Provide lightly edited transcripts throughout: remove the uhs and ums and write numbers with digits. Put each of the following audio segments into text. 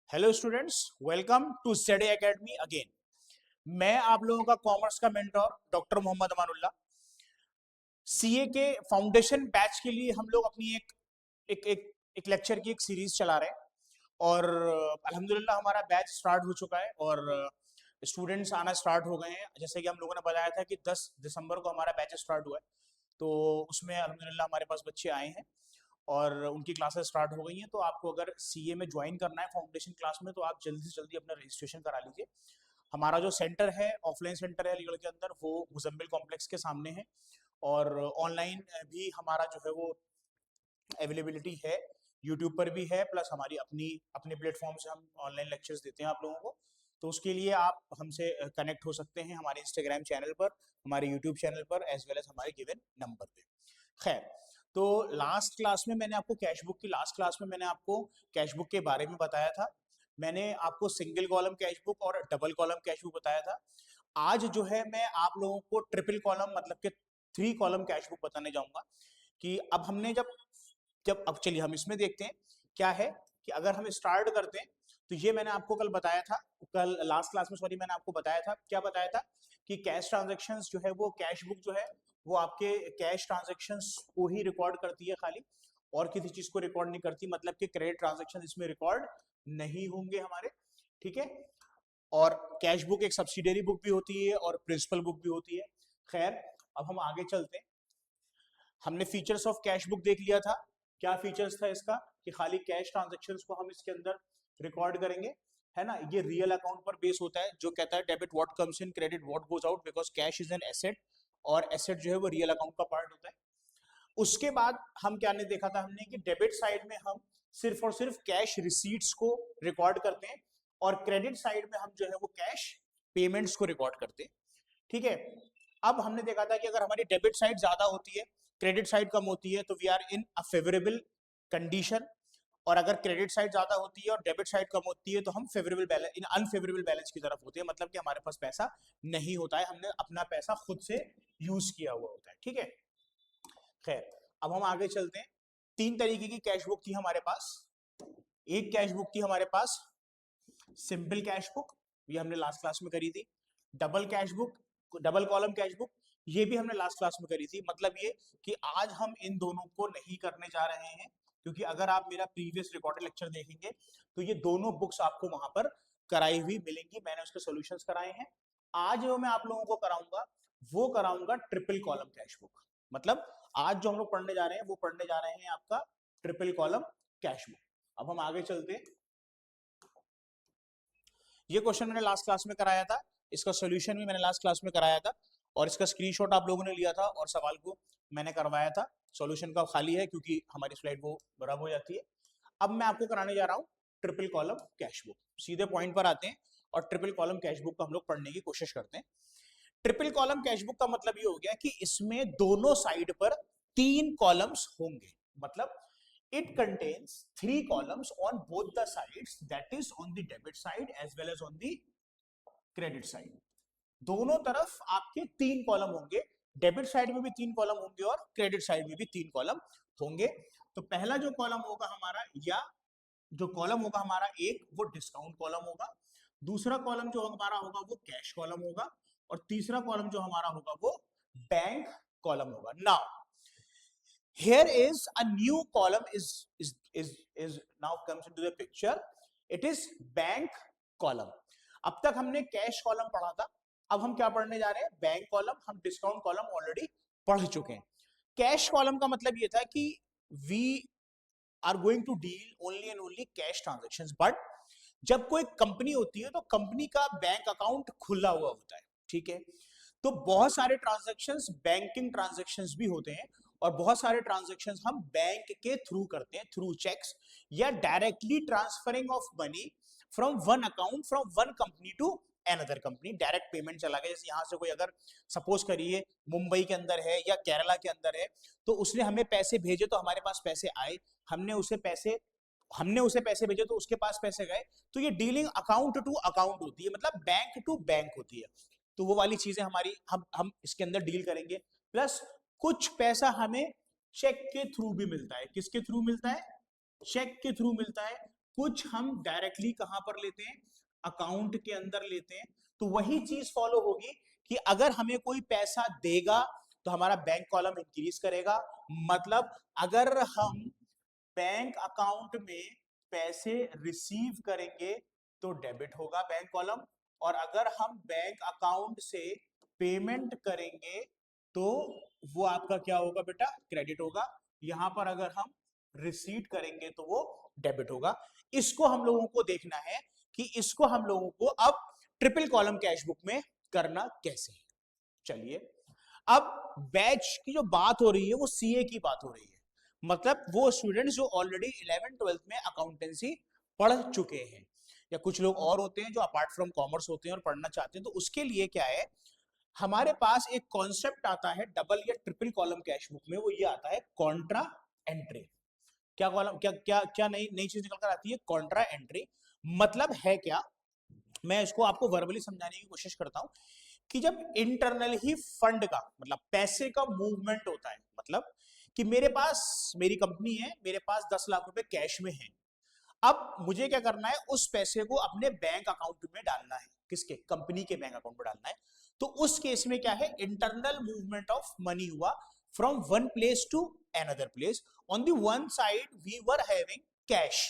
Hello students, welcome to ZA academy again. मैं आप लोगों का कॉमर्स का mentor doctor Mohammad Amanullah. CA के फाउंडेशन बैच के लिए हम लोग अपनी एक एक एक लेक्चर की एक सीरीज चला रहे हैं और अल्हम्दुलिल्लाह हमारा बैच स्टार्ट हो चुका है और स्टूडेंट्स आना स्टार्ट हो गए हैं। जैसे कि हम लोगों ने बताया था कि 10 दिसंबर को हमारा बैच स्टार्ट हुआ है, तो उसमें अल्हम्दुलिल्लाह हमारे पास बच्चे आए हैं और उनकी क्लासेस स्टार्ट हो गई हैं। तो आपको अगर सीए में ज्वाइन करना है फाउंडेशन क्लास में, तो आप जल्दी से जल्दी अपना रजिस्ट्रेशन करा लीजिए। हमारा जो सेंटर है, ऑफलाइन सेंटर है अलीगढ़ के अंदर, वो मुजम्मिल कॉम्प्लेक्स के सामने है और ऑनलाइन भी हमारा जो है वो अवेलेबिलिटी है, यूट्यूब पर भी है, प्लस हमारी अपनी अपने प्लेटफॉर्म से हम ऑनलाइन लेक्चर्स देते हैं आप लोगों को। तो उसके लिए आप हमसे कनेक्ट हो सकते हैं हमारे इंस्टाग्राम चैनल पर, हमारे यूट्यूब चैनल पर, एज वेल एज हमारे गिवन नंबर पे। खैर, तो लास्ट क्लास में मैंने आपको कैशबुक की लास्ट क्लास में मैंने आपको कैशबुक के बारे में बताया था। मैंने आपको सिंगल कॉलम कैशबुक और डबल कॉलम कैशबुक बताया था। आज जो है मैं आप लोगों को ट्रिपल कॉलम मतलब के 3 कॉलम कैशबुक बताने जाऊंगा। कि अब हमने जब जब अब चलिए हम इसमें देखते हैं क्या है कि अगर हम स्टार्ट करते हैं, तो ये मैंने आपको कल बताया था, कल लास्ट क्लास में सॉरी मैंने आपको बताया था, क्या बताया था कि कैश ट्रांजेक्शन्स जो है वो कैश बुक जो है वो आपके कैश ट्रांजेक्शन्स को ही रिकॉर्ड करती है खाली, और किसी चीज को रिकॉर्ड नहीं करती। मतलब कि क्रेडिट ट्रांजेक्शन इसमें रिकॉर्ड नहीं होंगे हमारे, ठीक है। और कैश बुक एक सब्सिडियरी बुक भी होती है और प्रिंसिपल बुक भी होती है। खैर, अब हम आगे चलते हैं। हमने फीचर्स ऑफ कैश बुक देख लिया था। क्या फीचर्स था इसका कि खाली कैश ट्रांजेक्शन्स को हम इसके अंदर रिकॉर्ड करेंगे, है ना। ये रियल अकाउंट पर बेस होता है, जो कहता है debit what comes in, credit what goes out, because cash is an asset और एसेट जो है वो रियल अकाउंट का पार्ट होता है। उसके बाद हम क्या ने देखा था हमने कि डेबिट साइड में हम सिर्फ और सिर्फ कैश रिसीट्स को रिकॉर्ड करते हैं और क्रेडिट साइड में हम जो है वो कैश पेमेंट्स को रिकॉर्ड करते हैं, ठीक है। अब हमने देखा था कि अगर हमारी डेबिट साइड ज्यादा होती है, क्रेडिट साइड कम होती है, तो we are in a favourable condition. और अगर क्रेडिट साइड ज्यादा होती है और डेबिट साइड कम होती है, तो हम फेवरेबल बैलेंस इन अनफेवरेबल बैलेंस की तरफ होते हैं। मतलब कि हमारे पास पैसा नहीं होता है, हमने अपना पैसा खुद से यूज किया हुआ होता है, ठीक है। खैर, अब हम आगे चलते हैं। 3 तरीके की कैश बुक थी हमारे पास। एक कैश बुक थी हमारे पास सिंपल कैश बुक, ये हमने लास्ट क्लास में करी थी। Double cash book, double column cash book, ये भी हमने लास्ट क्लास में करी थी। मतलब ये कि आज हम इन दोनों को नहीं करने जा रहे हैं, क्योंकि अगर आप मेरा प्रीवियस रिकॉर्डेड लेक्चर देखेंगे तो ये दोनों बुक्स आपको वहां पर कराई हुई मिलेंगी, मैंने उसके सॉल्यूशंस कराए हैं। आज जो मैं आप लोगों को कराऊंगा वो कराऊंगा ट्रिपल कॉलम कैश बुक। मतलब आज जो हम लोग पढ़ने जा रहे हैं वो पढ़ने जा रहे हैं आपका ट्रिपल कॉलम कैश बुक। अब हम आगे चलते हैं। ये क्वेश्चन मैंने लास्ट क्लास में कराया था, इसका सॉल्यूशन भी मैंने लास्ट क्लास में कराया था और इसका स्क्रीनशॉट आप लोगों ने लिया था और सवाल को मैंने करवाया था। सॉल्यूशन का खाली है क्योंकि हमारी स्लाइड वो बराबर हो जाती है। अब मैं आपको कराने जा रहा हूँ ट्रिपल कॉलम कैश बुक। सीधे पॉइंट पर आते हैं और ट्रिपल कॉलम कैश बुक को हम लोग पढ़ने की कोशिश करते हैं। ट्रिपल कॉलम कैश बुक का मतलब ये हो गया कि इसमें दोनों साइड पर 3 कॉलम्स होंगे। मतलब it contains 3 columns on both the sides, that is on the debit side as well as on the credit side। दोनों तरफ आपके 3 कॉलम होंगे, डेबिट साइड में भी 3 कॉलम होंगे और क्रेडिट साइड में भी 3 कॉलम होंगे। तो पहला जो कॉलम होगा हमारा, या जो कॉलम होगा हमारा एक, वो डिस्काउंट कॉलम होगा। दूसरा कॉलम जो हमारा होगा वो कैश कॉलम होगा और तीसरा कॉलम जो हमारा होगा वो बैंक कॉलम होगा। Now here is a new column is now comes into the picture, it is bank column। अब तक हमने कैश कॉलम पढ़ा था, अब हम क्या पढ़ने जा रहे हैं, बैंक कॉलम। हम डिस्काउंट कॉलम ऑलरेडी पढ़ चुके हैं। कैश कॉलम का मतलब ये था कि we are going to deal only and only cash transactions. But जब कोई कंपनी होती है तो कंपनी का बैंक अकाउंट खुला हुआ होता है, ठीक है। तो बहुत सारे ट्रांजैक्शंस बैंकिंग ट्रांजैक्शंस भी होते हैं और बहुत सारे ट्रांजैक्शंस हम बैंक के थ्रू करते हैं, थ्रू चेक्स या directly transferring of money from one account from one company to another company. Direct payment चला गया, जैसे यहां से कोई अगर सपोज करिए मुंबई के अंदर है या केरला के अंदर है, तो उसने हमें पैसे भेजे तो हमारे पास पैसे आए, हमने उसे पैसे भेजे तो उसके पास पैसे गए। तो ये डीलिंग अकाउंट टू अकाउंट होती है, मतलब बैंक टू बैंक होती है। तो वो वाली चीजें हमारी हम इसके अंदर डील करेंगे। प्लस कुछ पैसा हमें चेक के थ्रू भी मिलता है। किसके थ्रू मिलता है? चेक के थ्रू मिलता है। कुछ हम डायरेक्टली कहां पर लेते हैं, अकाउंट के अंदर लेते हैं। तो वही चीज फॉलो होगी कि अगर हमें कोई पैसा देगा तो हमारा बैंक कॉलम इंक्रीज करेगा। मतलब अगर हम बैंक अकाउंट में पैसे रिसीव करेंगे तो डेबिट होगा बैंक कॉलम, और अगर हम बैंक अकाउंट से पेमेंट करेंगे तो वो आपका क्या होगा बेटा, क्रेडिट होगा। यहां पर अगर हम रिसीट करेंगे तो वो डेबिट होगा। इसको हम लोगों को देखना है कि इसको हम लोगों को अब ट्रिपल कॉलम कैश बुक में करना कैसे है। चलिए, अब बैच की जो बात हो रही है वो सीए की बात हो रही है। मतलब वो स्टूडेंट्स जो ऑलरेडी 11th-12th में अकाउंटेंसी पढ़ चुके हैं, या कुछ लोग और होते हैं जो अपार्ट फ्रॉम कॉमर्स होते हैं और पढ़ना चाहते हैं। तो उसके लिए क्या है, हमारे पास एक कॉन्सेप्ट आता है डबल या ट्रिपल कॉलम कैश बुक में, वो ये आता है कॉन्ट्रा एंट्री। क्या कॉलम, क्या क्या क्या नई नई चीज निकल कर आती है, कॉन्ट्रा एंट्री। मतलब है क्या, मैं इसको आपको वर्बली समझाने की कोशिश करता हूं कि जब इंटरनल ही फंड का मतलब पैसे का मूवमेंट होता है, मतलब कि मेरे पास, मेरी कंपनी है, मेरे पास 10 लाख रुपए कैश में है। अब मुझे क्या करना है, उस पैसे को अपने बैंक अकाउंट में डालना है। किसके, कंपनी के बैंक अकाउंट में डालना है। तो उस केस में क्या है, इंटरनल मूवमेंट ऑफ मनी हुआ from one place to another place. On the one side we were having cash,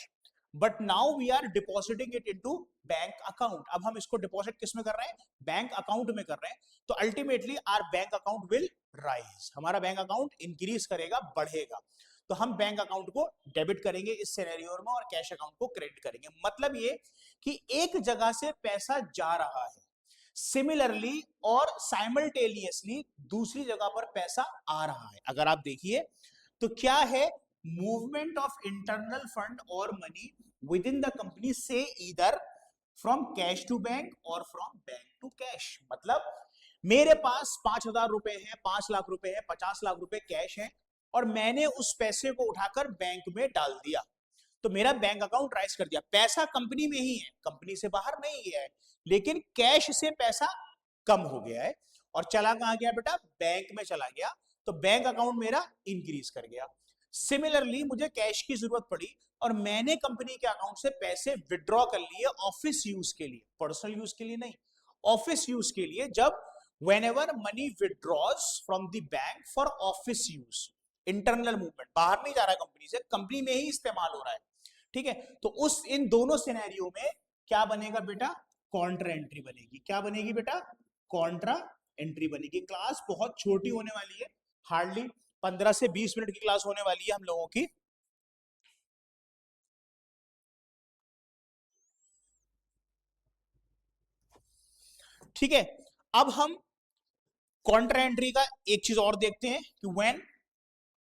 but now we are depositing it into bank account. अब हम इसको डिपॉजिट किस में कर रहे हैं, बैंक अकाउंट में कर रहे हैं। तो ultimately our bank account will rise, हमारा बैंक अकाउंट इंक्रीज करेगा, बढ़ेगा। तो हम बैंक अकाउंट को डेबिट करेंगे इस सिनेरियो में और कैश अकाउंट को क्रेडिट करेंगे। मतलब ये कि एक जगह से पैसा जा रहा है, सिमिलरली और साइमल्टेनियसली दूसरी जगह पर पैसा आ रहा है। अगर आप देखिए तो क्या है, मूवमेंट ऑफ इंटरनल फंड और money within the company से either from cash to bank और फ्रॉम बैंक टू कैश। मतलब मेरे पास 5,000 रुपए हैं, 5 लाख रुपए हैं, 50 लाख रुपए कैश है, और मैंने उस पैसे को उठाकर बैंक में डाल दिया। तो मेरा बैंक अकाउंट राइज कर दिया, पैसा कंपनी में ही है, कंपनी से बाहर नहीं है, लेकिन कैश से पैसा कम हो गया है और चला कहां गया बेटा, बैंक में चला गया। तो बैंक अकाउंट मेरा इंक्रीज कर गया। सिमिलरली मुझे कैश की जरूरत पड़ी और मैंने कंपनी के अकाउंट से पैसे विड्रॉ कर लिए ऑफिस यूज के लिए, पर्सनल यूज के लिए नहीं, ऑफिस यूज के लिए। जब whenever money withdraws from the bank for office use, internal movement, बाहर नहीं जा रहा है कंपनी से, कंपनी में ही इस्तेमाल हो रहा है। ठीक है, तो उस इन दोनों सिनेरियो में क्या बनेगा बेटा, कॉन्ट्रा एंट्री बनेगी। क्या बनेगी बेटा, कॉन्ट्रा एंट्री बनेगी। क्लास बहुत छोटी होने वाली है, हार्डली 15 से 20 मिनट की क्लास होने वाली है हम लोगों की। ठीक है, अब हम कॉन्ट्रा एंट्री का एक चीज और देखते हैं कि व्हेन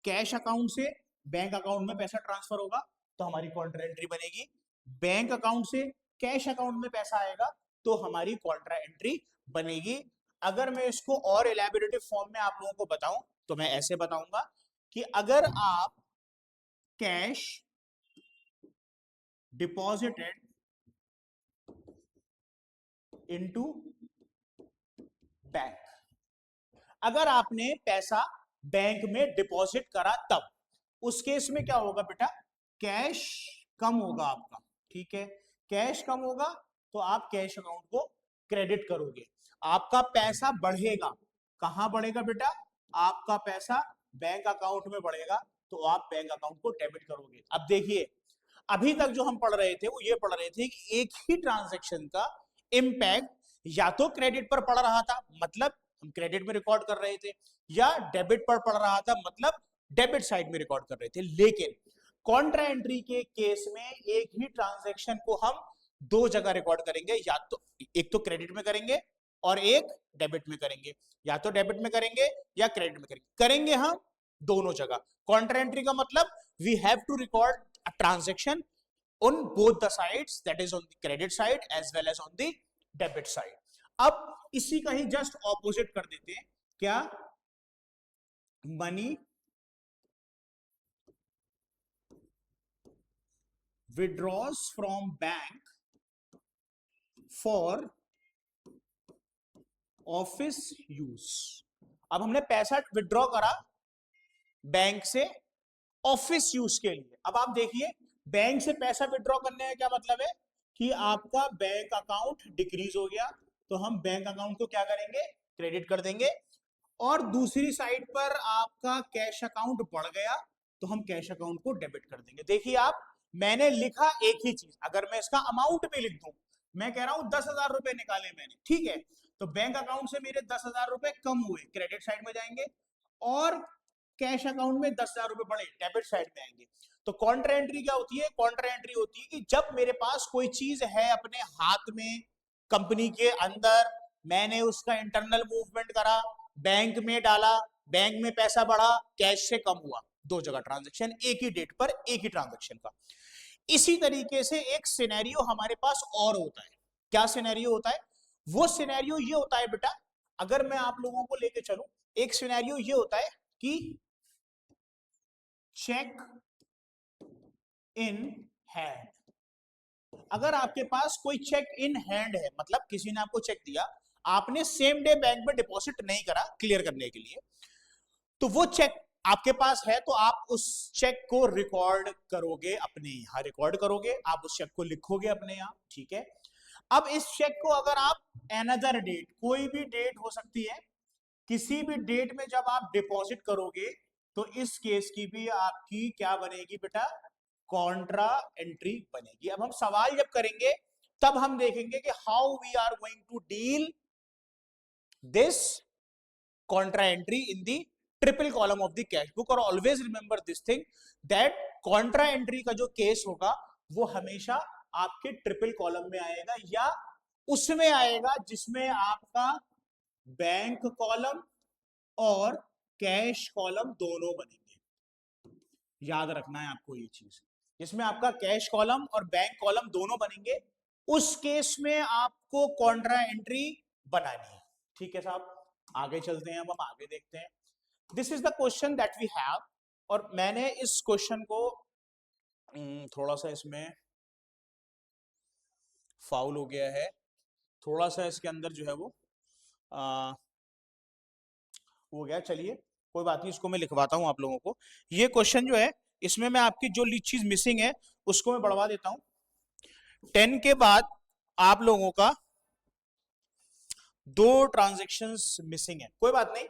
कैश अकाउंट से बैंक अकाउंट में पैसा ट्रांसफर होगा तो हमारी कॉन्ट्रा एंट्री बनेगी, बैंक अकाउंट से कैश अकाउंट में पैसा आएगा तो हमारी कॉन्ट्रा एंट्री बनेगी। अगर मैं इसको और एलैबोरेटिव फॉर्म में आप लोगों को बताऊं तो मैं ऐसे बताऊंगा कि अगर आप कैश डिपॉजिटेड इनटू बैंक, अगर आपने पैसा बैंक में डिपॉजिट करा तब, उस केस में क्या होगा बेटा, कैश कम होगा आपका। ठीक है, कैश कम होगा तो आप कैश अकाउंट को क्रेडिट करोगे, आपका पैसा बढ़ेगा। कहां बढ़ेगा बेटा, आपका पैसा बैंक अकाउंट में बढ़ेगा तो आप बैंक अकाउंट को डेबिट करोगे। अब देखिए, अभी तक जो हम पढ़ रहे थे वो ये पढ़ रहे थे कि एक ही ट्रांजैक्शन का इंपैक्ट या तो क्रेडिट पर पड़ रहा था, मतलब हम क्रेडिट में रिकॉर्ड कर रहे थे, या डेबिट पर पड़ रहा था, मतलब डेबिट साइड में रिकॉर्ड कर रहे थे। लेकिन कॉन्ट्रा एंट्री के केस में एक ही ट्रांजैक्शन को हम दो जगह रिकॉर्ड करेंगे, या तो एक तो क्रेडिट में करेंगे और एक डेबिट में करेंगे, या तो डेबिट में करेंगे या क्रेडिट में करेंगे हम दोनों जगह। कॉन्ट्रा एंट्री का मतलब we have to record a transaction on both the sides, that is on the credit side as well as on the debit side. अब इसी का ही जस्ट ऑपोजिट कर देते हैं, क्या, money withdraws from bank for office use. अब हमने पैसा विड्रॉ करा बैंक से ऑफिस यूज के लिए। अब आप देखिए बैंक से पैसा विड्रॉ करने का क्या मतलब है कि आपका बैंक अकाउंट डिक्रीज हो गया, तो हम बैंक अकाउंट को क्या करेंगे, क्रेडिट कर देंगे। और दूसरी साइड पर आपका कैश अकाउंट बढ़ गया, तो हम कैश अकाउंट को डेबिट कर देंगे। देखिए आप, मैंने लिखा एक ही चीज, अगर मैं इसका अमाउंट भी लिख दूं, मैं कह रहा हूं 10,000 रुपए निकाले मैंने, ठीक है, तो बैंक अकाउंट से मेरे 10,000 रुपए कम हुए, क्रेडिट साइड में जाएंगे, और कैश अकाउंट में 10,000 रुपए बढ़े, डेबिट साइड में आएंगे। तो कॉन्ट्रा एंट्री क्या होती है, कॉन्ट्रा एंट्री होती है कि जब मेरे पास कोई चीज है अपने हाथ में, कंपनी के अंदर, मैंने उसका इंटरनल मूवमेंट करा, बैंक में डाला, बैंक में पैसा बढ़ा, कैश से कम हुआ, दो जगह ट्रांजैक्शन, एक ही डेट पर एक ही ट्रांजैक्शन का। इसी तरीके से एक सिनेरियो हमारे पास और होता है। क्या सिनेरियो होता है, वो सिनेरियो ये होता है बेटा, अगर मैं आप लोगों को लेके चलूं, एक सिनेरियो ये होता है कि चेक इन हैंड। अगर आपके पास कोई चेक इन हैंड है, मतलब किसी ने आपको चेक दिया, आपने सेम डे बैंक में डिपॉजिट नहीं करा क्लियर करने के लिए, तो वो चेक आपके पास है, तो आप उस चेक को रिकॉर्ड करोगे, अपने यहां रिकॉर्ड करोगे, आप उस चेक को लिखोगे अपने यहां, ठीक है। अब इस चेक को अगर आप एनदर डेट, कोई भी डेट हो सकती है, किसी भी डेट में जब आप डिपॉजिट करोगे, तो इस केस की भी आपकी क्या बनेगी बेटा, कॉन्ट्रा एंट्री बनेगी। अब हम सवाल जब करेंगे, तब हम देखेंगे कि how we are going to deal this contra entry in the triple column of the cash book. और always remember this thing, that contra entry का जो केस होगा वो हमेशा आपके ट्रिपल कॉलम में आएगा, या उसमें आएगा जिसमें आपका बैंक कॉलम और कैश कॉलम दोनों बनेंगे। याद रखना है आपको ये चीज, जिसमें आपका कैश कॉलम और बैंक कॉलम दोनों बनेंगे, उस केस में आपको कॉन्ट्रा एंट्री बनानी है, ठीक है साहब। आगे चलते हैं, अब हम आगे देखते हैं। This is the question that we have, और मैंने इस क्वेश्चन को थोड़ा सा इसमें फाउल हो गया है, थोड़ा सा इसके अंदर जो है वो हो गया, चलिए कोई बात नहीं, इसको मैं लिखवाता हूं आप लोगों को। ये क्वेश्चन जो है, इसमें मैं आपकी जो चीज मिसिंग है उसको मैं बढ़वा देता हूं। 10 के बाद आप लोगों का दो ट्रांजेक्शंस मिसिंग है, कोई बात नहीं,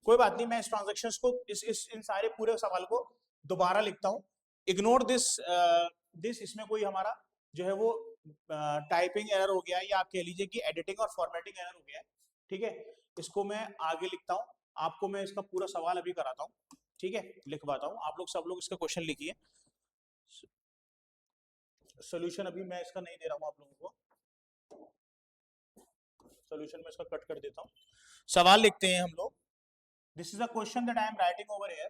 कोई बात नहीं, मैं इस ट्रांजेक्शंस को इस इन सारे पूरे सवाल को दोबारा लिखता हूं। इग्नोर दिस दिस, इसमें कोई हमारा जो है वो टाइपिंग एरर हो गया है, या आप कह लीजिए कि एडिटिंग और फॉर्मेटिंग एरर हो गया है, ठीक है। इसको मैं आगे लिखता हूं, आपको मैं इसका पूरा सवाल अभी कराता हूं, ठीक है, लिखवाता हूं। आप लोग सब लोग इसका क्वेश्चन लिखिए, सोल्यूशन अभी मैं इसका नहीं दे रहा हूं आप लोगों को, सोल्यूशन मैं इसका कट कर देता हूं, सवाल लिखते हैं हम लोग। This is a question that I am writing over here,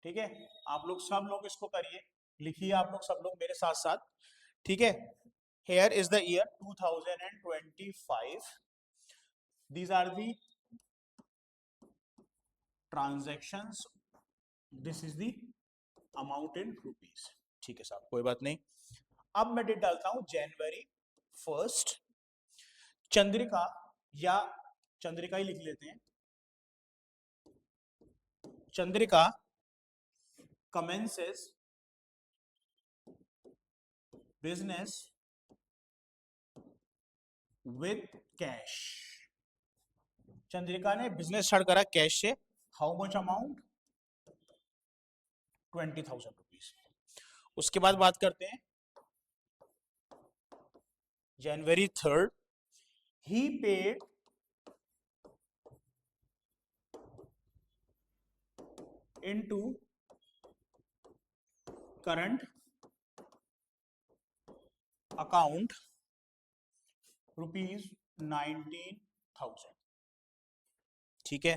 ठीक है। आप लोग सब लोग इसको करिए, लिखिए आप लोग सब लोग मेरे साथ साथ, ठीक है। Here is the year 2025, these are the transactions, this is the amount in rupees, ठीक है साहब, कोई बात नहीं। अब मैं डेट डालता हूं जनवरी 1, चंद्रिका, या चंद्रिका ही लिख लेते हैं, Chandrika commences business with cash, Chandrika ने बिजनेस स्टार्ट करा कैश से, हाउ मच अमाउंट, 20,000 रुपीज। उसके बाद बात करते हैं जनवरी 3, ही पेड इनटू करंट अकाउंट ₹19,000, ठीक है।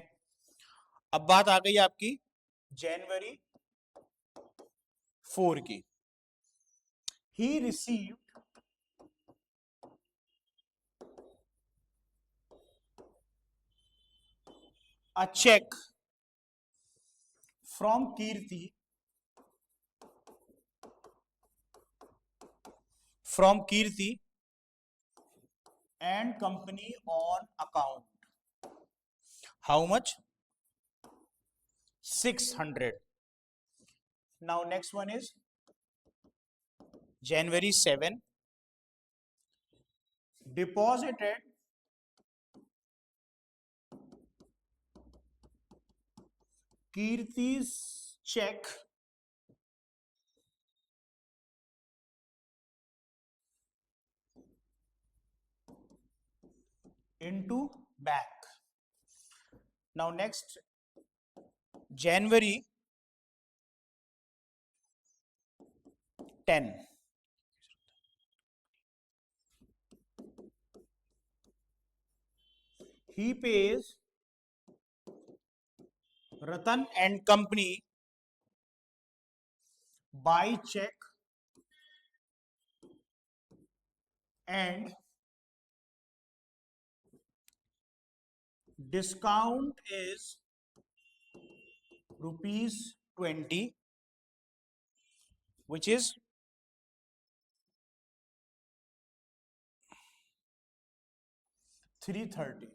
अब बात आ गई आपकी जनवरी 4 की, he received a check from Kirti and company on account. How much? 600. Now next one is January 7 deposited Kirti's check into bank. Now next, January 10 he pays Ratan and Company by check and discount is rupees 20, which is 330.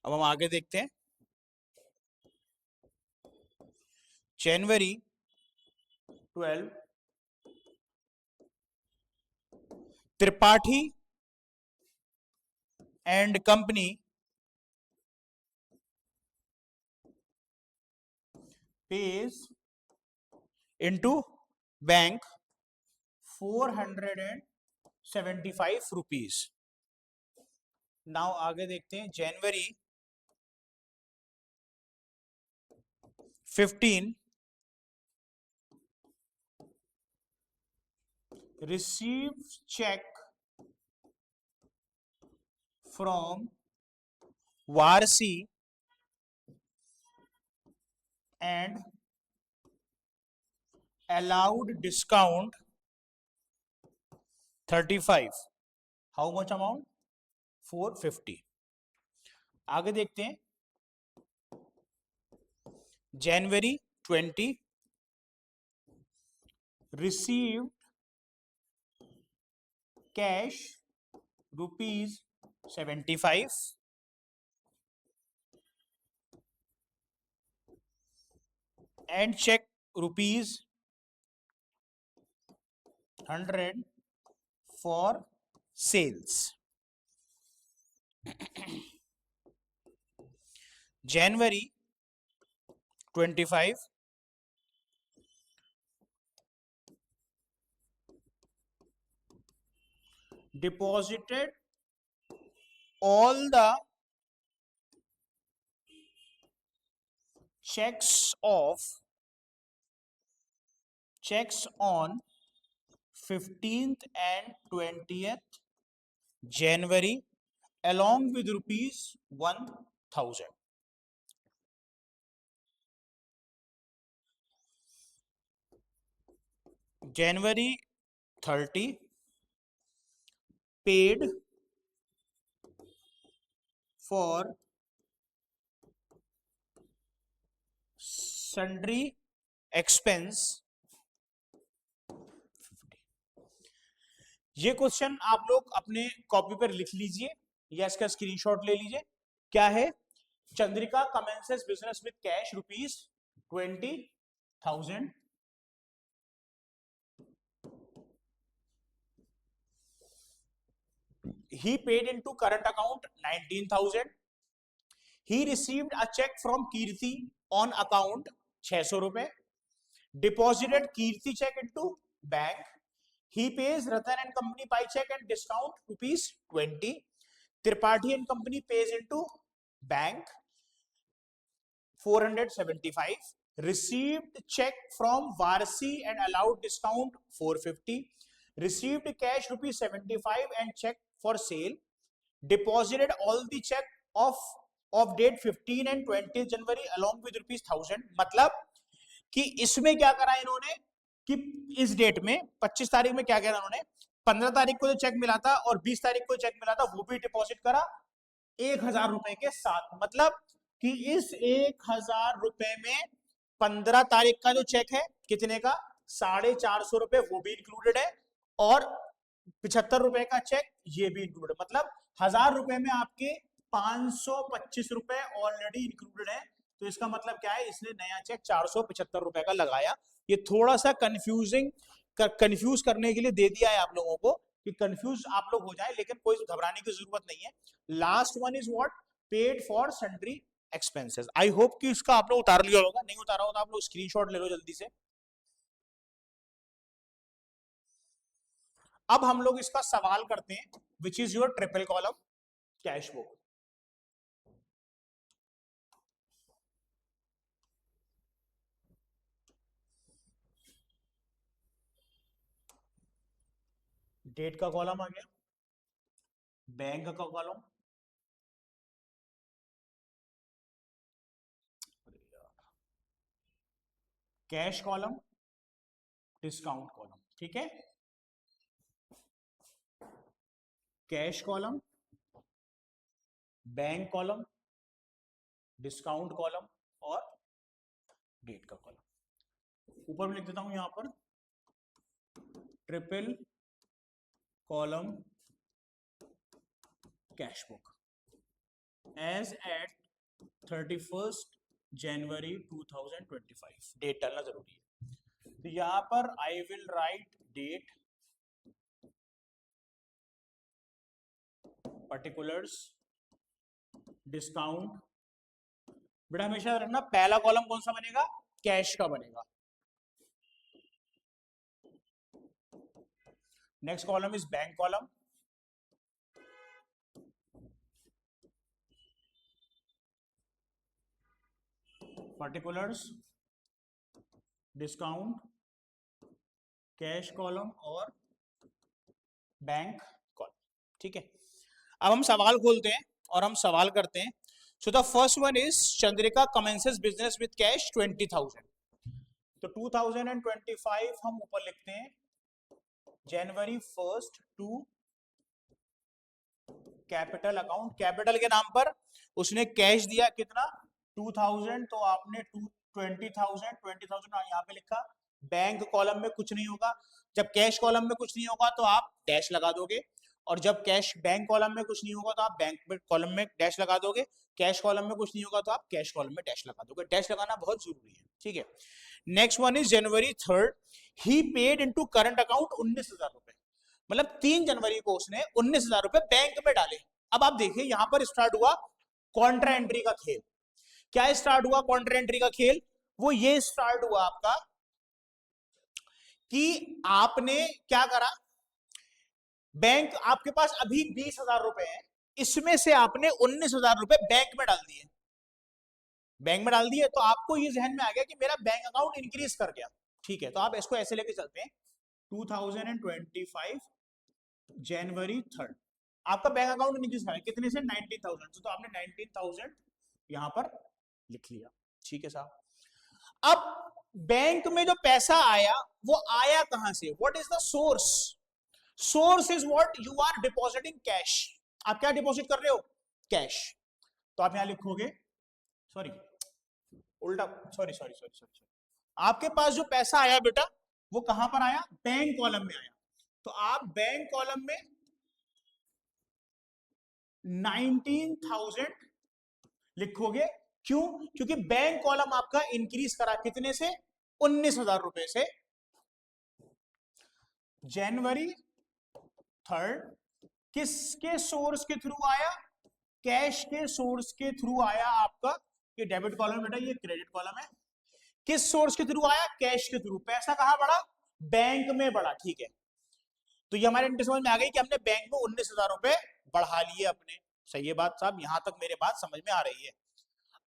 अब हम आगे देखते हैं. January 12 Tripathi and Company pays into bank 475 rupees. Now आगे देखते हैं. January 15 receives check from Varsi and allowed discount 35. How much amount? 450. आगे देखते हैं. January 20 received cash rupees 75 and check rupees 100 for sales. January 25 deposited all the checks on 15th and 20th January along with rupees 1000. January 30 paid for sundry expense. ये question आप लोग अपने copy पर लिख लीजिए या इसका स्क्रीनशॉट ले लीजिए. क्या है? Chandrika commences business with cash rupees 20,000. He paid into current account 19,000. He received a check from Kirti on account 600 रुपए. Deposited Kirti check into bank. He pays Ratan and Company by check and discount rupees 20. Tripathi and Company pays into bank 475. Received check from Varsi and allowed discount 450. Received cash rupees 75 and check for sale. Deposited all the check of date 15 and 20 January along with rupees 1000. मतलब कि इसमें क्या करा इन्होंने कि इस date में 25 तारीख में क्या करा इन्होंने, 15 तारीख को जो चेक मिला था और 20 तारीख को चेक मिला था वो भी डिपॉजिट करा 1000 रुपए के साथ. मतलब कि इस 1000 रुपए में 15 तारीख का जो चेक है कितने का 450 रुपए वो भी इंक्लूडेड है और 75 रुपए का चेक ये भी इंक्लूडेड. मतलब 1000 रुपए में आपके 525 रुपए ऑलरेडी इंक्लूडेड है. तो इसका मतलब क्या है, इसने नया चेक 475 रुपए का लगाया. ये थोड़ा सा कंफ्यूजिंग कंफ्यूज करने के लिए दे दिया है आप लोगों को कि कंफ्यूज आप लोग हो जाए, लेकिन कोई घबराने की जरूरत नहीं है। Last one is what, paid for sundry expenses. I hope कि इसका आप लोग उतार लिया होगा, नहीं उतारा होगा तो आप लोग स्क्रीनशॉट ले लो जल्दी से। अब हम लोग इसका सवाल करते हैं, which is your triple column cash book. Date का कॉलम आ गया, बैंक का column, cash column, discount column. ठीक है, cash column, bank column, discount column और डेट का कॉलम। ऊपर में लिख देता हूं यहां पर triple column cash book as at 31st January 2025। Date डालना जरूरी है, तो यहां पर I will write date, particulars, discount. बेटा हमेशा रखना पहला कॉलम कौन सा बनेगा, कैश का बनेगा। Next column is bank column, particulars, discount, cash column और बैंक कॉलम। ठीक है, अब हम सवाल खोलते हैं और हम सवाल करते हैं। So the first one is Chandrika commences business with cash 20,000। तो 2025 हम ऊपर लिखते हैं जनवरी 1 टू कैपिटल अकाउंट। कैपिटल के नाम पर उसने कैश दिया कितना, 2000, तो आपने 20,000 यहाँ पे लिखा। बैंक कॉलम में कुछ नहीं होगा, जब कैश कॉलम में कुछ नहीं होगा तो आप डैश लगा दोगे, और जब कैश बैंक कॉलम में कुछ नहीं होगा तो आप बैंक कॉलम में डैश लगा दोगे, कैश कॉलम में कुछ नहीं होगा तो आप कैश कॉलम में डैश लगा दोगे। डैश लगाना बहुत जरूरी है। ठीक है, next one is January 3 he paid into current account 19,000 रुपए। मतलब 3 जनवरी को उसने 19,000 रुपए बैंक में डाले। अब आप देखिए यहां पर स्टार्ट हुआ कॉन्ट्रा एंट्री का खेल। क्या स्टार्ट हुआ कॉन्ट्रा एंट्री का खेल, वो ये स्टार्ट हुआ आपका कि आपने क्या करा, बैंक आपके पास अभी 20,000 रुपए है, इसमें से आपने 19,000 रुपए बैंक में डाल दिए। बैंक में डाल दिए तो आपको ये जहन में आ गया कि मेरा बैंक अकाउंट इंक्रीज कर गया। ठीक है, तो आप इसको ऐसे लेके चलते हैं 2025 जनवरी 3 आपका बैंक अकाउंट इंक्रीज कर कितने से, 19,000। तो आपने 19,000 यहां पर लिख लिया। ठीक है साहब, अब बैंक में जो पैसा आया वो आया कहां से, what is the source. Source is what, you are depositing cash. आप क्या डिपॉजिट कर रहे हो, कैश। तो आप यहां लिखोगे, सॉरी उल्टा, सॉरी सॉरी सॉरी सॉरी, आपके पास जो पैसा आया बेटा वो कहां पर आया, बैंक कॉलम में आया। तो आप बैंक कॉलम में 19,000 लिखोगे। क्यों, क्योंकि बैंक कॉलम आपका इंक्रीज करा कितने से, 19,000 रुपए से। जनवरी 3 किसके सोर्स के थ्रू आया, कैश के सोर्स के थ्रू आया आपका। ये डेबिट कॉलम बेटा, ये क्रेडिट कॉलम है। किस सोर्स के थ्रू आया, कैश के थ्रू। पैसा कहां बढ़ा, बैंक में बढ़ा। ठीक है, तो ये हमारे समझ में आ गई कि हमने बैंक में 19,000 रुपए बढ़ा लिए अपने। सही है बात साहब, यहां तक मेरे बात समझ में आ रही है।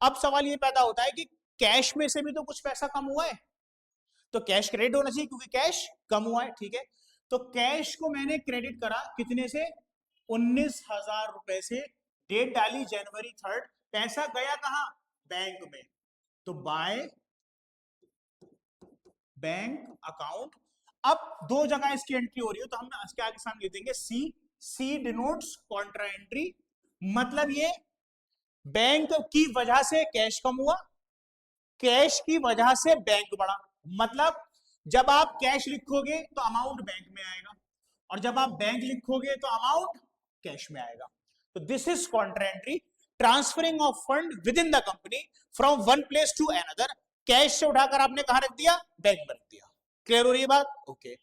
अब सवाल ये पैदा होता है कि कैश में से भी तो कुछ पैसा कम हुआ है, तो कैश क्रेडिट होना चाहिए क्योंकि कैश कम हुआ है। ठीक है, तो कैश को मैंने क्रेडिट करा कितने से, 19,000 रुपए से। डेट डाली जनवरी 3, पैसा गया कहां, बैंक में। तो बाय बैंक अकाउंट। अब दो जगह इसकी एंट्री हो रही है, तो हम इसके आगे सामने लिख देंगे सी। सी डिनोट्स कॉन्ट्रा एंट्री, मतलब ये बैंक की वजह से कैश कम हुआ, कैश की वजह से बैंक बढ़ा। मतलब जब आप कैश लिखोगे तो अमाउंट बैंक में आएगा, और जब आप बैंक लिखोगे तो अमाउंट कैश में आएगा। तो this is contra entry, transferring of fund within the company from one place to another. Cash से उठाकर आपने कहां रख दिया, बैंक में रख दिया। क्लियर हो रही है बात, ओके।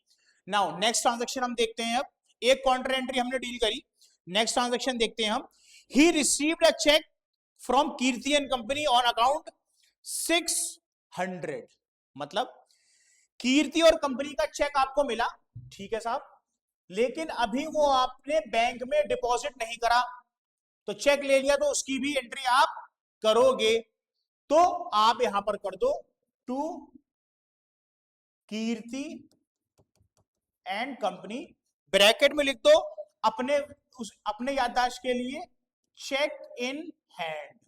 नाउ नेक्स्ट ट्रांजेक्शन हम देखते हैं। अब एक काउंटर एंट्री हमने डील करी, नेक्स्ट ट्रांजेक्शन देखते हैं हम। He received a cheque from Kirti and company on account 600, मतलब कीर्ति और कंपनी का चेक आपको मिला, ठीक है साहब, लेकिन अभी वो आपने बैंक में डिपॉजिट नहीं करा, तो चेक ले लिया तो उसकी भी एंट्री आप करोगे, तो आप यहां पर कर दो to Kirti and company, bracket में लिख दो अपने याददाश्त के लिए चेक इन हैंड।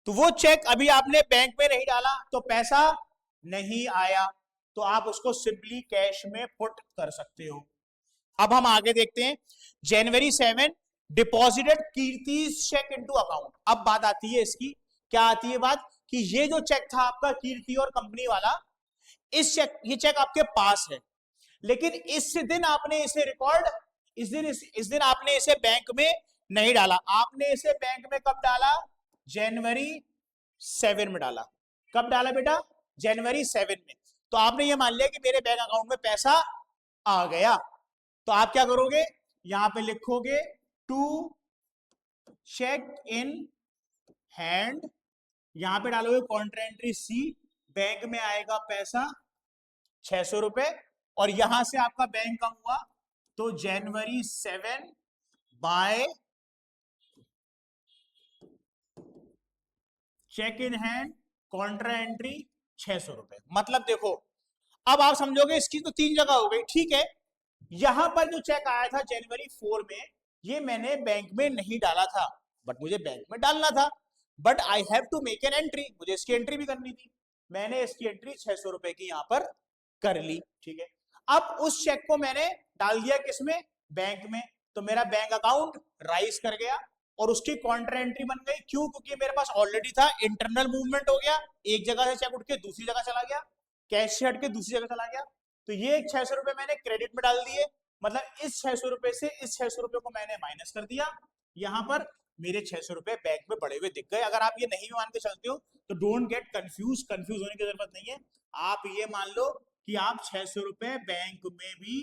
तो वो चेक अभी आपने बैंक में नहीं डाला तो पैसा नहीं आया, तो आप उसको सिंपली कैश में पुट कर सकते हो। अब हम आगे देखते हैं। जनवरी 7 डिपॉजिटेड कीर्ति चेक इनटू अकाउंट। अब बात आती है इसकी, क्या आती है बात, कि ये जो चेक था आपका कीर्ति और कंपनी वाला, ये चेक आपके पास है, लेकिन इस दिन आपने इसे रिकॉर्ड, इस दिन आपने इसे बैंक में नहीं डाला। आपने इसे बैंक में कब डाला? जनवरी 7 में डाला। कब डाला बेटा? जनवरी 7 में। तो आपने ये मान लिया कि मेरे बैंक अकाउंट में पैसा आ गया, तो आप क्या करोगे, यहां पे लिखोगे टू चेक इन हैंड, यहां पे डालोगे काउंटर एंट्री सी, बैंक में आएगा पैसा 600 रुपए, और यहां से आपका बैंक कम हुआ, तो January 7 by cheque in hand counter entry 600 रुपए। मतलब देखो, अब आप समझोगे इसकी तो 3 जगह हो गई, ठीक है। यहां पर जो चेक आया था जनवरी 4 में, ये मैंने बैंक में नहीं डाला था, बट मुझे बैंक में डालना था, but I have to make an entry, मुझे इसकी एंट्री भी करनी थी। मैंने इसकी एंट्री 600 रुपए की यहां पर कर ली, ठीक है। अब उस चेक को मैंने डाल दिया किसमें? बैंक में, तो मेरा बैंक अकाउंट राइज कर गया और उसकी काउंटर एंट्री बन गई। क्यों? क्योंकि मेरे पास ऑलरेडी था, इंटरनल मूवमेंट हो गया, एक जगह से चेक उठ के दूसरी जगह चला गया, कैश से हट के दूसरी जगह चला गया, तो ये 600 रुपए मैंने क्रेडिट में डाल दिए, मतलब इस 600 रुपए से इस 600 रुपए को मैंने माइनस कर दिया, यहां पर मेरे 600 रुपए बैंक में बढ़े हुए दिख गए। अगर आप ये नहीं मान के चलते हो तो डोंट गेट कंफ्यूज होने की जरूरत नहीं है। आप ये मान लो कि आप 600 रुपए बैंक में भी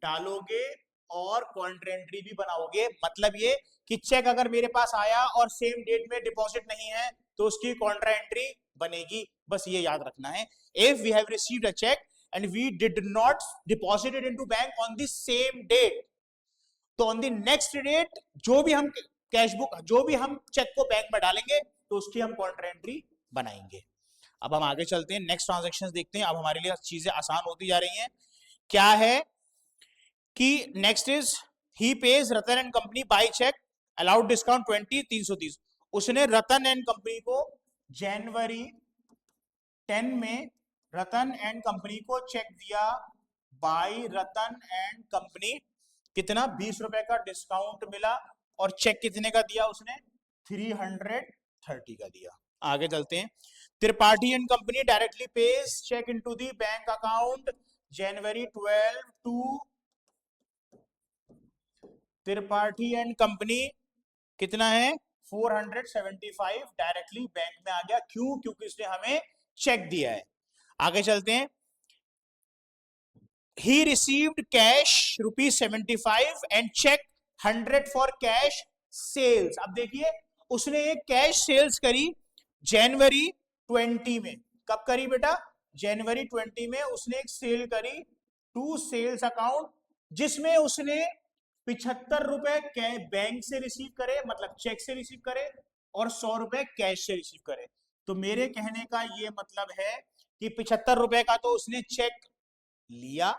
डालोगे और काउंटर एंट्री भी बनाओगे, मतलब ये कि चेक अगर मेरे पास आया और सेम डेट में डिपॉजिट नहीं है तो उसकी काउंटर एंट्री बनेगी, बस ये याद रखना है। If we have received a cheque and we did not deposit it into bank on the same date, तो on the next date जो भी हम कैश बुक, जो भी हम चेक को बैंक में डालेंगे तो उसकी हम काउंटर एंट्री बनाएंगे। अब हम आगे चलते हैं, नेक्स्ट ट्रांजैक्शंस देखते हैं। अब हमारे लिए चीजें आसान होती जा रही हैं। क्या है कि next is he paid Ratan and company by cheque, allowed discount 20, 330। उसने रतन एंड कंपनी को जनवरी 10 में रतन एंड कंपनी को चेक दिया, बाय रतन एंड कंपनी, कितना? 20 रुपए का डिस्काउंट मिला, और चेक कितने का दिया उसने? 330 का दिया। आगे चलते हैं। Tripathi and company directly paid cheque into the bank account January 12 to Tripathi and company, कितना है? 475 डायरेक्टली बैंक में आ गया। क्यों? क्योंकि उसने हमें चेक दिया है। आगे चलते हैं। he received cash ₹75 and check 100 for cash sales। अब देखिए, उसने एक कैश सेल्स करी जनवरी 20 में। कब करी बेटा? जनवरी 20 में उसने एक सेल करी टू सेल्स अकाउंट, जिसमें उसने 75 रुपए बैंक से रिसीव करे, मतलब चेक से रिसीव करे, और 100 रुपए कैश से रिसीव करे। तो मेरे कहने का ये मतलब है कि 75 रुपए का तो उसने चेक लिया,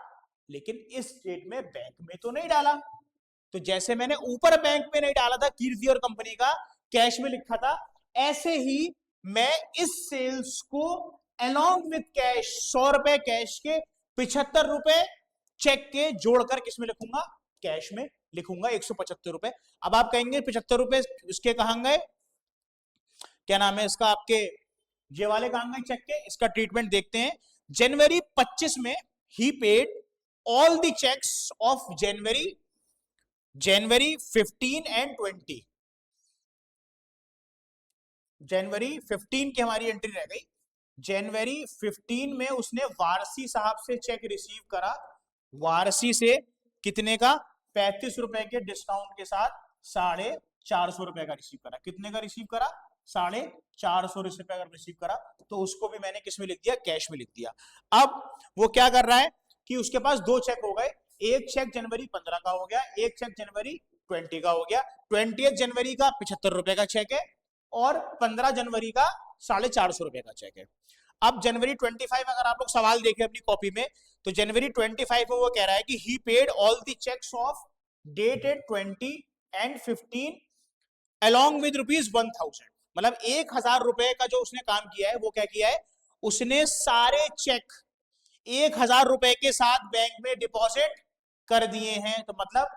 लेकिन इस डेट में बैंक में तो नहीं डाला। तो जैसे मैंने ऊपर बैंक में नहीं डाला था कीर्ति और कंपनी का, कैश में लिखा था, ऐसे ही मैं इस सेल्स को अलोंग विथ कैश, 100 रुपए कैश के, 75 रुपए चेक के जोड़कर किस में लिखूंगा? कैश में लिखूंगा, 175 रुपए। अब आप कहेंगे 75 रुपए इसके कहां गए, क्या नाम है इसका, आपके ये वाले कहां गए चेक के? इसका ट्रीटमेंट देखते हैं। जनवरी 25 में ही paid all the cheques of January 15 and 20। जनवरी 15 की हमारी एंट्री रह गई। जनवरी 15 में उसने वारसी साहब से चेक रिसीव करा, वारसी से कितने का? 35 रुपए के डिस्काउंट के साथ 450 रुपए का रिसीव करा। कितने का रिसीव करा? 450 रुपए का रिसीव करा। तो उसको भी मैंने किस में लिख दिया? कैश में लिख दिया। अब वो क्या कर रहा है कि उसके पास दो चेक हो गए, एक चेक जनवरी 15 का हो गया, एक चेक जनवरी 20 का हो गया। 20 जनवरी का 75 रुपए का चेक है और 15 जनवरी का 450 रुपए का चेक है। अब जनवरी 25 अगर आप लोग सवाल देखें अपनी कॉपी में, तो जनवरी 25 में वो कह रहा है कि he paid all the cheques of dated 20 and 15 along with ₹1000। मतलब 1000 रुपए का जो उसने काम किया है, वो क्या किया है? उसने सारे चेक 1000 रुपए के साथ बैंक में डिपॉजिट कर दिए हैं। तो मतलब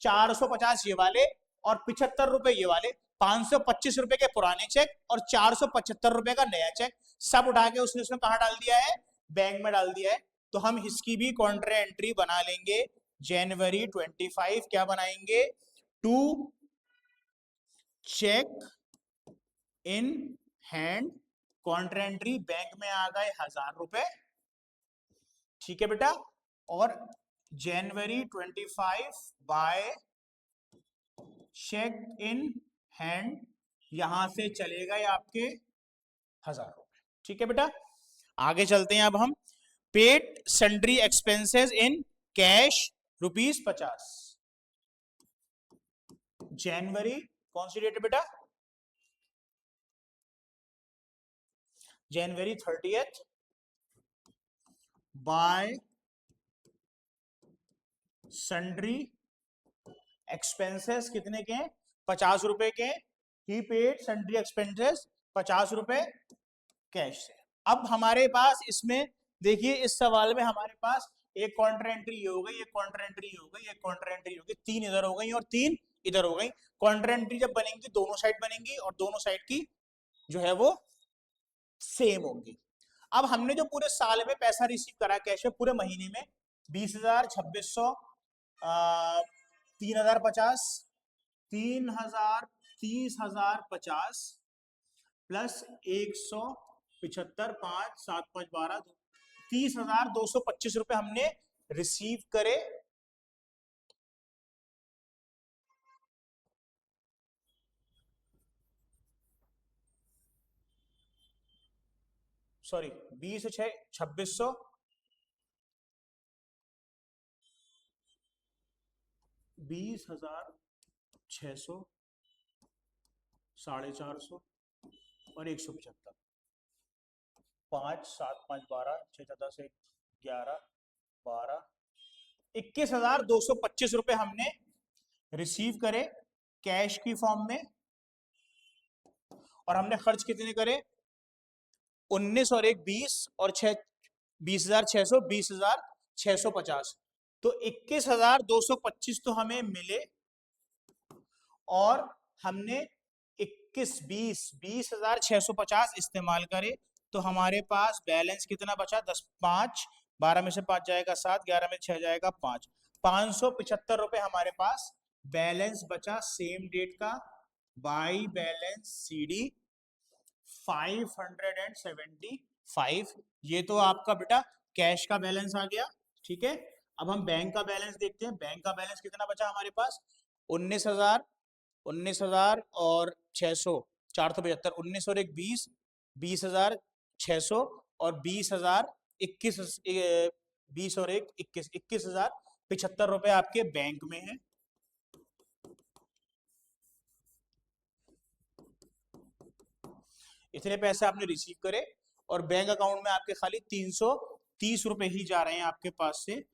450 ये वाले और 75 रुपए ये वाले, 525 रुपए के पुराने चेक और 475 रुपए का नया चेक, सब उठा के उसने उसमें कहा डाल दिया है? बैंक में डाल दिया है। तो हम इसकी भी कॉन्ट्रा एंट्री बना लेंगे। जनवरी 25 क्या बनाएंगे? To cheque in hand, contra entry bank में आ गए 1000 रुपए, ठीक है बेटा। और January 25 by cheque in hand, यहां से चले गए आपके 1000 रुपए, ठीक है बेटा। आगे चलते हैं अब हम। Paid sundry expenses in cash ₹50। जनवरी कौन सी डेट है बेटा? जनवरी 30th बाय सन्ड्री एक्सपेंसेस कितने के? 50 रुपए के। ही पेड सन्ड्री एक्सपेंसेस 50 रुपए कैश से। अब हमारे पास इसमें देखिए, इस सवाल में हमारे पास एक कॉन्ट्रा एंट्री ये हो गई, एक कॉन्ट्रा एंट्री हो गई, एक कॉन्ट्रा एंट्री हो गई, 3 इधर हो गई और 3 इधर हो गई। कॉन्ट्रा एंट्री जब बनेंगी दोनों साइड बनेंगी और दोनों साइड की जो है वो सेम होंगी। अब हमने जो पूरे साल में पैसा रिसीव करा कैश में, पूरे महीने में 20,000, 2600, 3,050, 3,000, 30,050 प्लस 175, 5, 7, 5, 12, 30,225 रुपए हमने रिसीव करे। सॉरी, 20 6 2600, 20,600, 450 और 175, 5, 7, 5, 12, 6, 10, 11, 12, 21,225 रुपए हमने रिसीव करे कैश की फॉर्म में। और हमने खर्च कितने करे? 19 और 1 20 और 6, 20,600, 20,650। तो 21,225 तो हमें मिले और हमने 21 20 20,650 इस्तेमाल करे। तो हमारे पास बैलेंस कितना बचा? 10, 5, 12 में से 5 जाएगा 7, 11 में 6 जाएगा 5, 575 रुपए हमारे पास बैलेंस बचा सेम डेट का। By balance CD 575। ये तो आपका बेटा कैश का बैलेंस आ गया, ठीक है। अब हम बैंक का बैलेंस देखते हैं। बैंक का बैलेंस कितना बचा हमारे पास? 19,000, 19,000 और 600, 475, 19 और 1 20, 20,600 और 20,000 21, 20 और 1 21, 21,075 रुपए आपके बैंक में है। इतने पैसे आपने रिसीव करे और बैंक अकाउंट में आपके खाली 330 रुपए ही जा रहे हैं आपके पास से।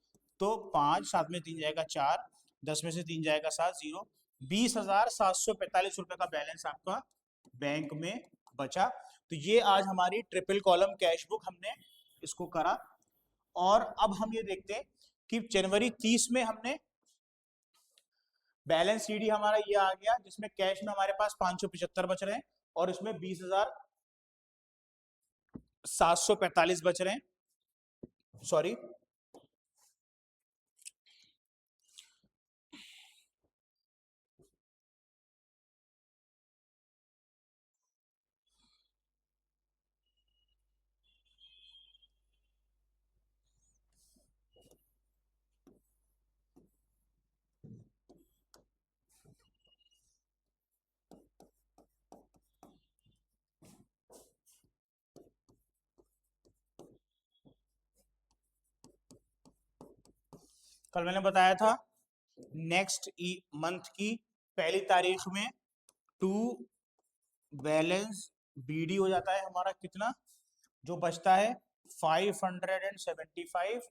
तो 5, 7 में 3 जाएगा 4, 10 में से 3 जाएगा 7, 0, 20,745 रुपए का बैलेंस आपका बैंक में बचा। तो ये आज हमारी ट्रिपल कॉलम कैश बुक हमने इसको करा। और अब हम ये देखते हैं कि जनवरी 30 में हमने बैलेंस सीडी हमारा ये आ गया, जिसमें कैश में हमारे पास 575 बच रहे हैं और इसमें 20,745 बच रहे हैं। सॉरी, कल मैंने बताया था नेक्स्ट मंथ की पहली तारीख में टू बैलेंस बीडी हो जाता है हमारा कितना, जो बचता है 575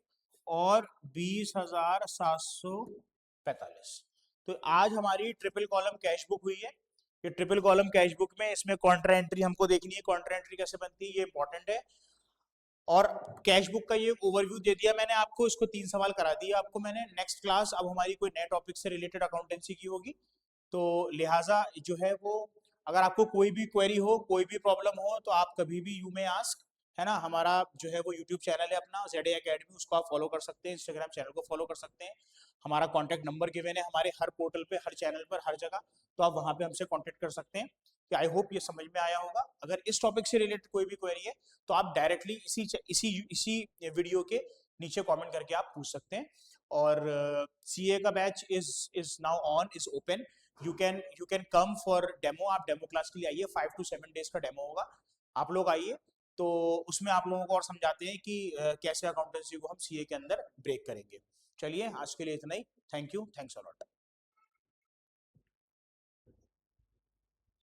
और 20,745। तो आज हमारी ट्रिपल कॉलम कैश बुक हुई है। ये ट्रिपल कॉलम कैश बुक में इसमें कॉन्ट्रा एंट्री हमको देखनी है, कॉन्ट्रा एंट्री कैसे बनती है ये इंपॉर्टेंट है। और कैश बुक का ये ओवरव्यू दे दिया मैंने आपको, इसको 3 सवाल करा दिए आपको मैंने। नेक्स्ट क्लास अब हमारी कोई नए टॉपिक से रिलेटेड अकाउंटेंसी की होगी, तो लिहाजा जो है वो अगर आपको कोई भी क्वेरी हो, कोई भी प्रॉब्लम हो, तो आप कभी भी यू में आस्क, है ना। हमारा जो है वो यूट्यूब चैनल है अपना ZA Academy, उसको आप फॉलो कर सकते हैं, इंस्टाग्राम चैनल को फॉलो कर सकते हैं। हमारा कॉन्टैक्ट नंबर गिवन है हमारे हर पोर्टल पे, हर चैनल पर, हर जगह, तो आप वहाँ पे हमसे कॉन्टेक्ट कर सकते हैं। आई होप ये समझ में आया होगा। अगर इस टॉपिक से रिलेटेड कोई भी क्वेरी है तो आप डायरेक्टली इसी वीडियो के नीचे कमेंट करके आप पूछ सकते हैं। और सीए का batch is now on, is open. You can come for demo. आप डेमो क्लास के लिए आइए, 5 to 7 डेज का डेमो होगा, आप लोग आइए। तो उसमें आप लोगों को और समझाते हैं कि कैसे अकाउंटेंसी को हम सीए के अंदर ब्रेक करेंगे। चलिए आज के लिए इतना ही। Thank you, thanks a lot.